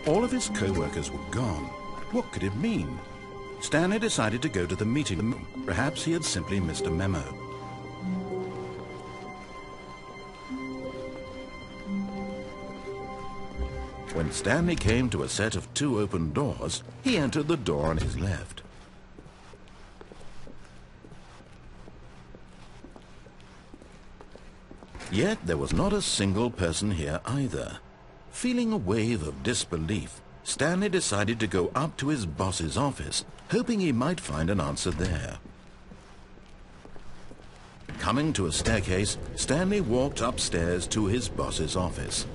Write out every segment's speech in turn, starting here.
All of his co-workers were gone. What could it mean? Stanley decided to go to the meeting. Perhaps he had simply missed a memo. When Stanley came to a set of 2 open doors, he entered the door on his left. Yet there was not a single person here either. Feeling a wave of disbelief, Stanley decided to go up to his boss's office, hoping he might find an answer there. Coming to a staircase, Stanley walked upstairs to his boss's office.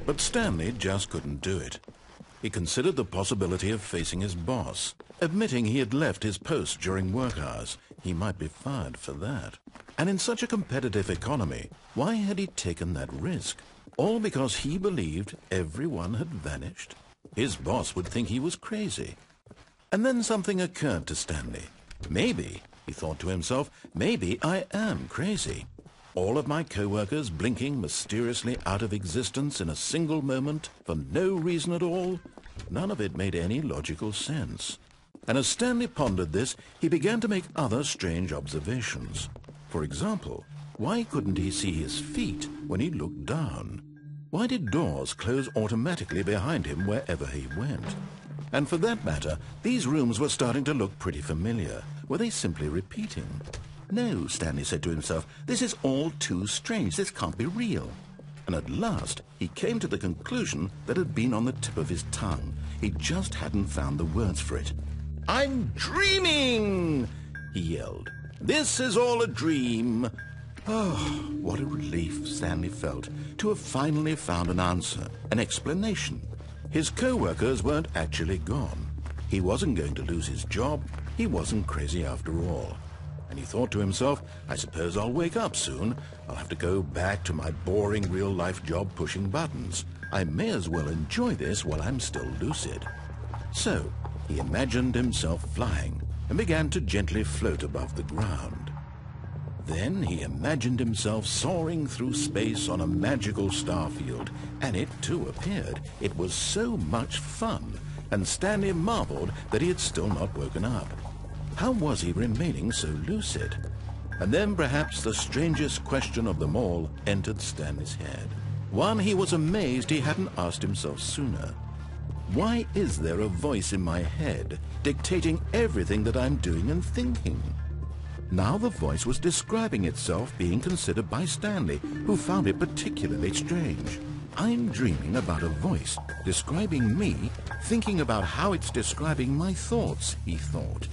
But Stanley just couldn't do it. He considered the possibility of facing his boss, admitting he had left his post during work hours. He might be fired for that. And in such a competitive economy, why had he taken that risk? All because he believed everyone had vanished? His boss would think he was crazy. And then something occurred to Stanley. Maybe, he thought to himself, maybe I am crazy. All of my co-workers blinking mysteriously out of existence in a single moment for no reason at all? None of it made any logical sense. And as Stanley pondered this, he began to make other strange observations. For example, why couldn't he see his feet when he looked down? Why did doors close automatically behind him wherever he went? And for that matter, these rooms were starting to look pretty familiar. Were they simply repeating? No, Stanley said to himself, this is all too strange. This can't be real. And at last, he came to the conclusion that had been on the tip of his tongue. He just hadn't found the words for it. "I'm dreaming!" he yelled. "This is all a dream." Oh, what a relief Stanley felt to have finally found an answer, an explanation. His co-workers weren't actually gone. He wasn't going to lose his job. He wasn't crazy after all. And he thought to himself, I suppose I'll wake up soon. I'll have to go back to my boring real-life job pushing buttons. I may as well enjoy this while I'm still lucid. So he imagined himself flying and began to gently float above the ground. Then he imagined himself soaring through space on a magical starfield, and it too appeared. It was so much fun, and Stanley marveled that he had still not woken up. How was he remaining so lucid? And then perhaps the strangest question of them all entered Stanley's head. One he was amazed he hadn't asked himself sooner. Why is there a voice in my head dictating everything that I'm doing and thinking? Now the voice was describing itself being considered by Stanley, who found it particularly strange. I'm dreaming about a voice describing me, thinking about how it's describing my thoughts, he thought.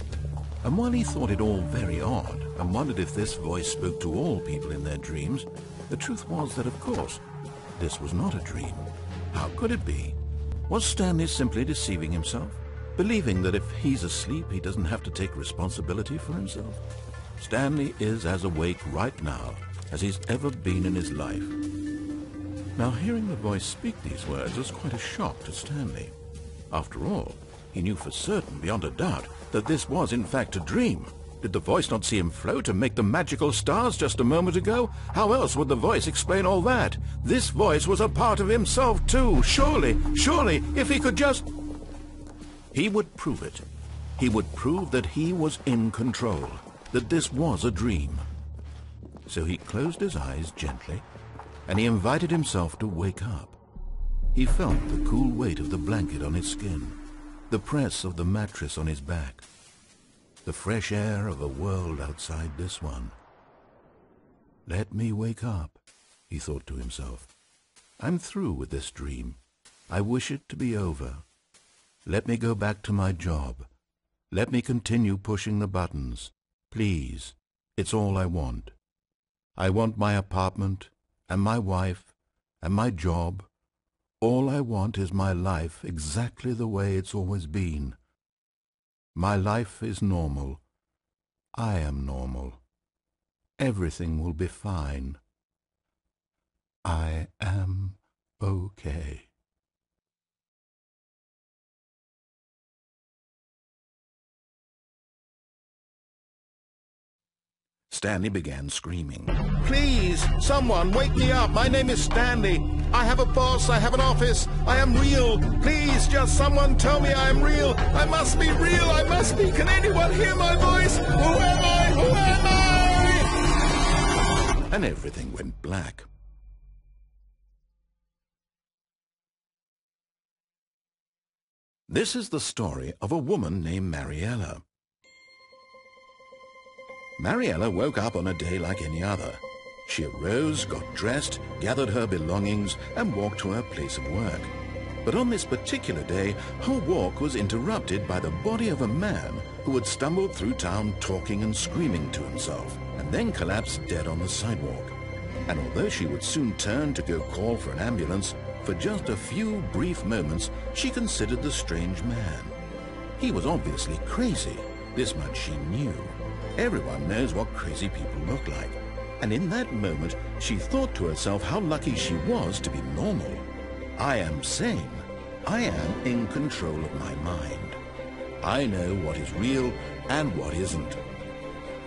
And while he thought it all very odd and wondered if this voice spoke to all people in their dreams, the truth was that, of course, this was not a dream. How could it be? Was Stanley simply deceiving himself, believing that if he's asleep he doesn't have to take responsibility for himself? Stanley is as awake right now as he's ever been in his life. Now, hearing the voice speak these words was quite a shock to Stanley. After all, he knew for certain, beyond a doubt, that this was in fact a dream. Did the voice not see him float and make the magical stars just a moment ago? How else would the voice explain all that? This voice was a part of himself too. Surely, if he could just... He would prove it. He would prove that he was in control, that this was a dream. So he closed his eyes gently, and he invited himself to wake up. He felt the cool weight of the blanket on his skin, the press of the mattress on his back, the fresh air of a world outside this one. Let me wake up, he thought to himself. I'm through with this dream. I wish it to be over. Let me go back to my job. Let me continue pushing the buttons. Please, it's all I want. I want my apartment, and my wife, and my job. All I want is my life exactly the way it's always been. My life is normal. I am normal. Everything will be fine. I am okay. Stanley began screaming. Please, someone, wake me up. My name is Stanley. I have a boss. I have an office. I am real. Please, just someone tell me I am real. I must be real. I must be. Can anyone hear my voice? Who am I? Who am I? And everything went black. This is the story of a woman named Mariella. Mariella woke up on a day like any other. She arose, got dressed, gathered her belongings, and walked to her place of work. But on this particular day, her walk was interrupted by the body of a man who had stumbled through town talking and screaming to himself, and then collapsed dead on the sidewalk. And although she would soon turn to go call for an ambulance, for just a few brief moments she considered the strange man. He was obviously crazy. This much she knew. Everyone knows what crazy people look like. And in that moment, she thought to herself how lucky she was to be normal. I am sane. I am in control of my mind. I know what is real and what isn't.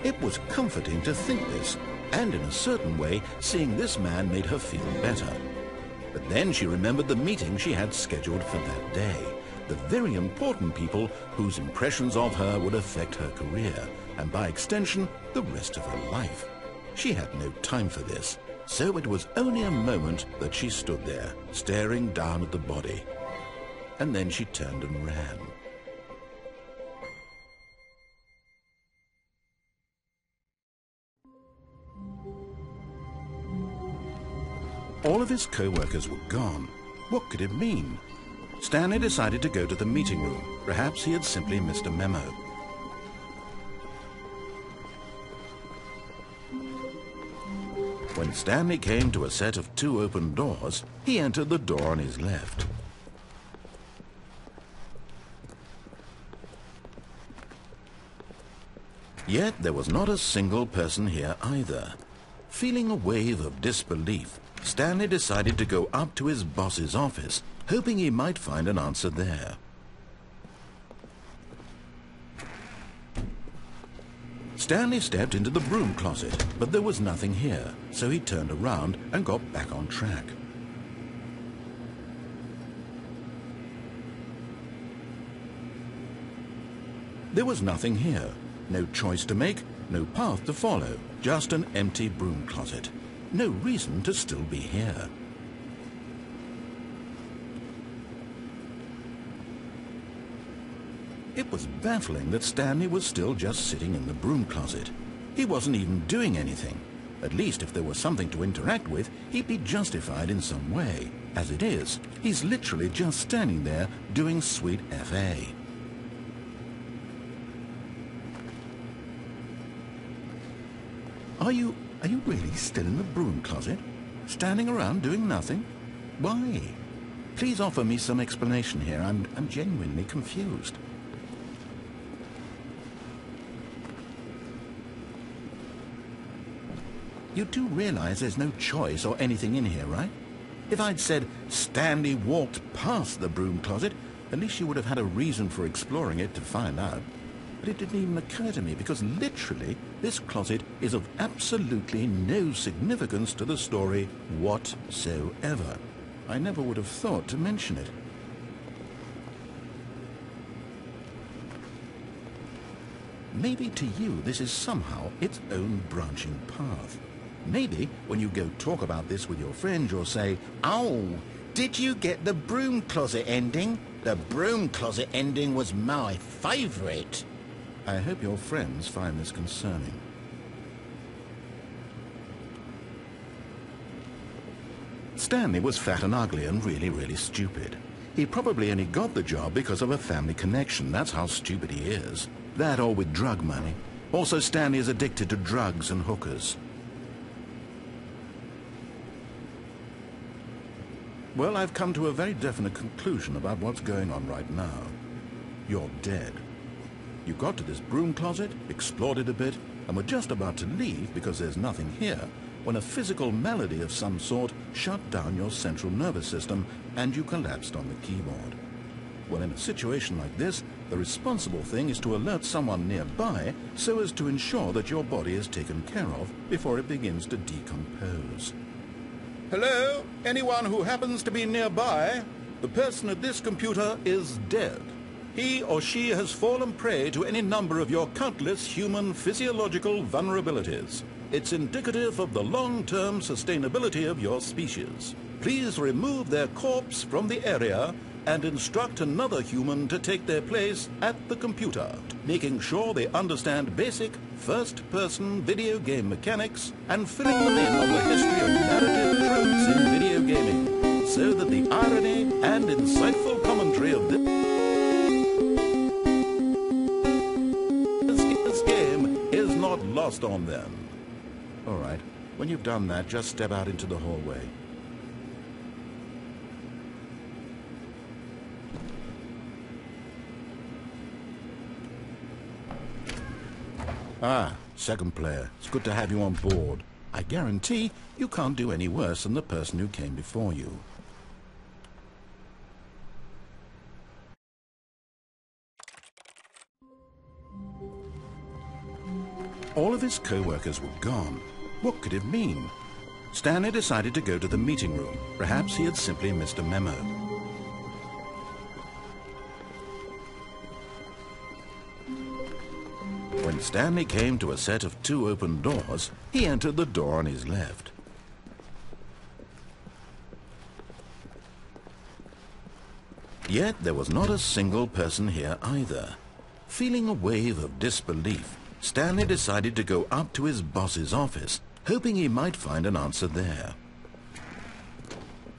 It was comforting to think this, and in a certain way, seeing this man made her feel better. But then she remembered the meeting she had scheduled for that day, the very important people whose impressions of her would affect her career, and by extension, the rest of her life. She had no time for this, so it was only a moment that she stood there, staring down at the body. And then she turned and ran. All of his co-workers were gone. What could it mean? Stanley decided to go to the meeting room. Perhaps he had simply missed a memo. When Stanley came to a set of 2 open doors, he entered the door on his left. Yet there was not a single person here either. Feeling a wave of disbelief, Stanley decided to go up to his boss's office, hoping he might find an answer there. Stanley stepped into the broom closet, but there was nothing here, so he turned around and got back on track. There was nothing here. No choice to make, no path to follow, just an empty broom closet. No reason to still be here. It was baffling that Stanley was still just sitting in the broom closet. He wasn't even doing anything. At least if there was something to interact with, he'd be justified in some way. As it is, he's literally just standing there doing sweet FA. Are you really still in the broom closet? Standing around doing nothing? Why? Please offer me some explanation here. I'm genuinely confused. You do realize there's no choice or anything in here, right? If I'd said Stanley walked past the broom closet, at least you would have had a reason for exploring it to find out. But it didn't even occur to me, because literally this closet is of absolutely no significance to the story whatsoever. I never would have thought to mention it. Maybe to you this is somehow its own branching path. Maybe when you go talk about this with your friends, you'll say, "Oh, did you get the broom closet ending? The broom closet ending was my favorite." I hope your friends find this concerning. Stanley was fat and ugly and really stupid. He probably only got the job because of a family connection. That's how stupid he is. That or with drug money. Also, Stanley is addicted to drugs and hookers. Well, I've come to a very definite conclusion about what's going on right now. You're dead. You got to this broom closet, explored it a bit, and were just about to leave because there's nothing here, when a physical malady of some sort shut down your central nervous system and you collapsed on the keyboard. Well, in a situation like this, the responsible thing is to alert someone nearby so as to ensure that your body is taken care of before it begins to decompose. Hello? Anyone who happens to be nearby? The person at this computer is dead. He or she has fallen prey to any number of your countless human physiological vulnerabilities. It's indicative of the long-term sustainability of your species. Please remove their corpse from the area and instruct another human to take their place at the computer, making sure they understand basic first-person video game mechanics and filling them in on the history of narrative tropes in video gaming, so that the irony and insightful commentary of this game is not lost on them. All right, when you've done that, just step out into the hallway. Ah, second player. It's good to have you on board. I guarantee you can't do any worse than the person who came before you. All of his co-workers were gone. What could it mean? Stanley decided to go to the meeting room. Perhaps he had simply missed a memo. When Stanley came to a set of 2 open doors, he entered the door on his left. Yet there was not a single person here either. Feeling a wave of disbelief, Stanley decided to go up to his boss's office, hoping he might find an answer there.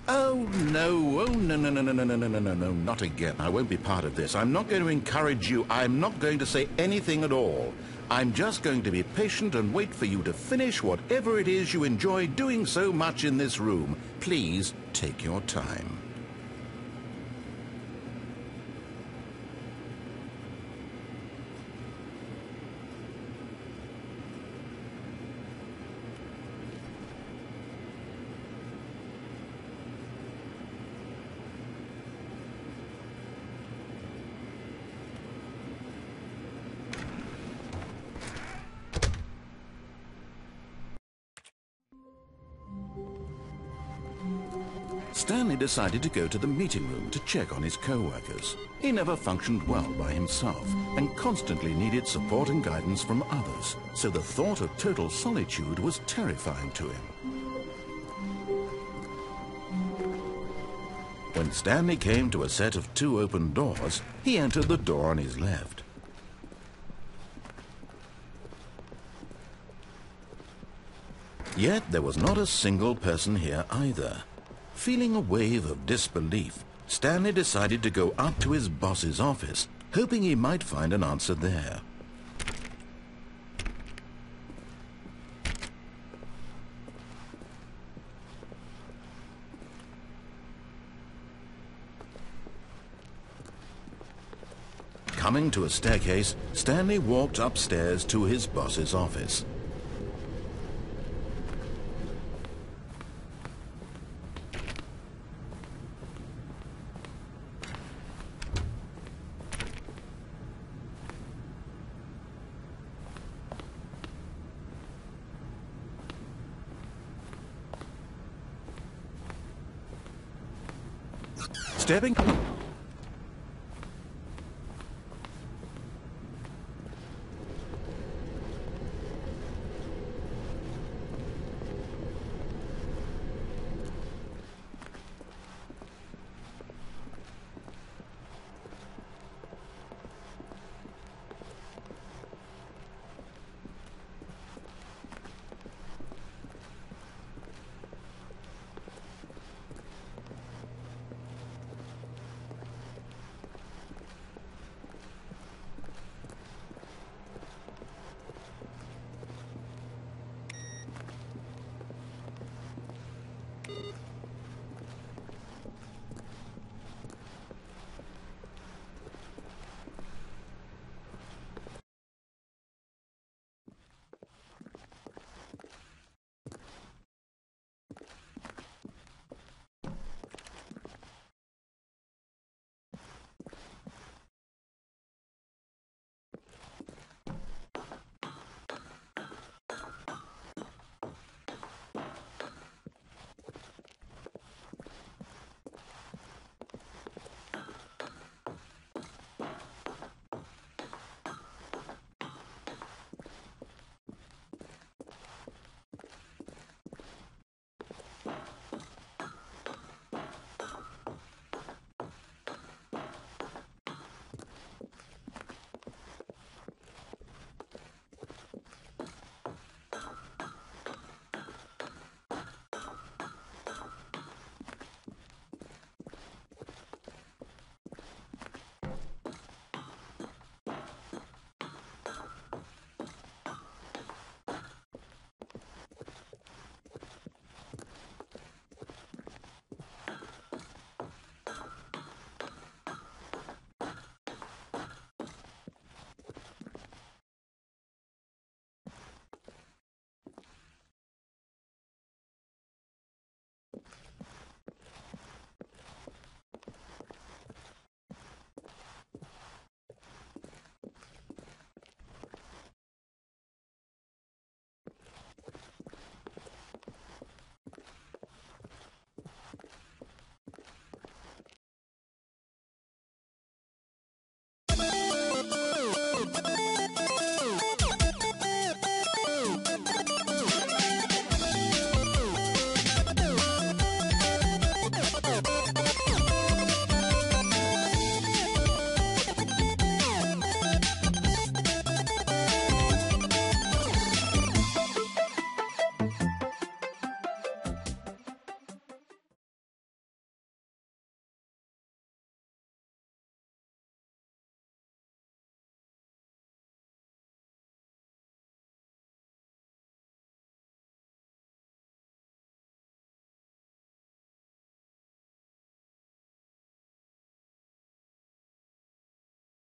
Oh, no, not again. I won't be part of this. I'm not going to encourage you. I'm not going to say anything at all. I'm just going to be patient and wait for you to finish whatever it is you enjoy doing so much in this room. Please take your time. Stanley decided to go to the meeting room to check on his co-workers. He never functioned well by himself and constantly needed support and guidance from others, so the thought of total solitude was terrifying to him. When Stanley came to a set of 2 open doors, he entered the door on his left. Yet there was not a single person here either. Feeling a wave of disbelief, Stanley decided to go up to his boss's office, hoping he might find an answer there. Coming to a staircase, Stanley walked upstairs to his boss's office. Stepping